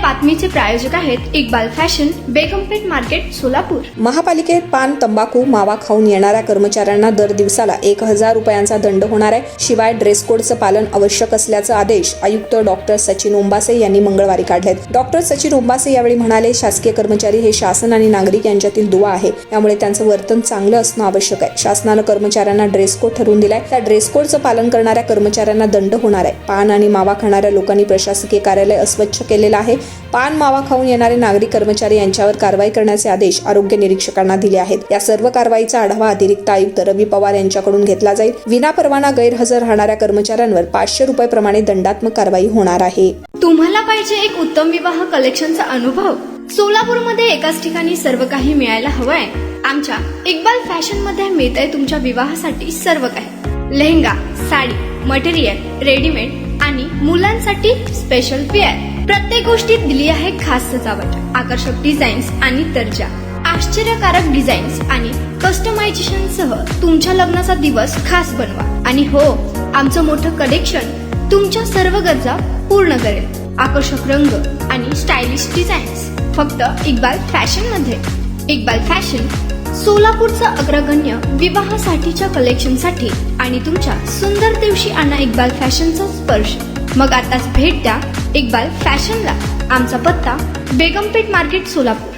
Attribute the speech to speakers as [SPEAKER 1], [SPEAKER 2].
[SPEAKER 1] बातमीचे प्रायोजक आहेत Iqbal fashion, बेगमपेठ market, Solapur.
[SPEAKER 2] महापालिकेत पान, तंबाखू, मावा खाऊन येणाऱ्या कर्मचाऱ्यांना दर दिवसाला 1000 रुपयांचा दंड होणार आहे। शिवाय ड्रेस कोडचं पालन आवश्यक असल्याचे आदेश आयुक्त डॉक्टर सचिन ओंबासे यांनी मंगळवारी काढलेत। डॉक्टर सचिन ओंबासे यावेळी म्हणाले, शासकीय कर्मचारी हे शासन आणि नागरिक यांच्यातील दुवा आहे, त्यामुळे त्यांचं वर्तन चांगलं असणं आवश्यक आहे। शासनानं कर्मचाऱ्यांना ड्रेस कोड ठरवून दिलाय, त्या ड्रेस कोडचं पालन करणाऱ्या कर्मचाऱ्यांना दंड होणार आहे। पान आणि मावा खाणाऱ्या लोकांनी प्रशासकीय कार्यालय अस्वच्छ केलेलं आहे। पान, मावा खाऊन येणारे नागरिक कर्मचारी यांच्यावर कारवाई करण्याचे आदेश आरोग्य निरीक्षकांना दिले आहेत। या सर्व कारवाईचा आढावा अतिरिक्त आयुक्त रवी पवार यांच्याकडून घेतला जाईल। विनापरवाना गैरहजर राहणाऱ्या कर्मचाऱ्यांवर 500 रुपये प्रमाणे दंडात्मक कारवाई होणार आहे।
[SPEAKER 1] तुम्हाला पाहिजे एक उत्तम विवाह कलेक्शनचा अनुभव? सोलापूरमध्ये एकाच ठिकाणी सर्व काही मिळायला हवंय। आमच्या इक्बाल फॅशन मध्ये मिळतंय तुमच्या विवाहासाठी सर्व काही। लेहंगा, साडी, मटेरियल, रेडीमेड आणि मुलांसाठी स्पेशल वेअर। प्रत्येक गोष्टीत दिली आहे खास सजावट, आकर्षक डिझाईन्स आणि दर्जा, आश्चर्यकारक डिझाईन्स आणि कस्टमायझेशन सह तुमच्या लग्नाचा दिवस खास बनवा। आणि हो, आमचं मोठं कलेक्शन तुमच्या सर्व गरजा पूर्ण करेल। आकर्षक रंग आणि स्टायलिश डिझाईन्स फक्त इक्बाल फॅशन मध्ये। इक्बाल फॅशन सोलापूरचा अग्रगण्य विवाहासाठीच्या कलेक्शनसाठी आणि तुमच्या सुंदर दिवशी आणा इक्बाल फॅशनचा स्पर्श। मग आताच भेट द्या इक्बाल फॅशनला। आमचा पत्ता बेगमपेठ मार्केट, सोलापूर।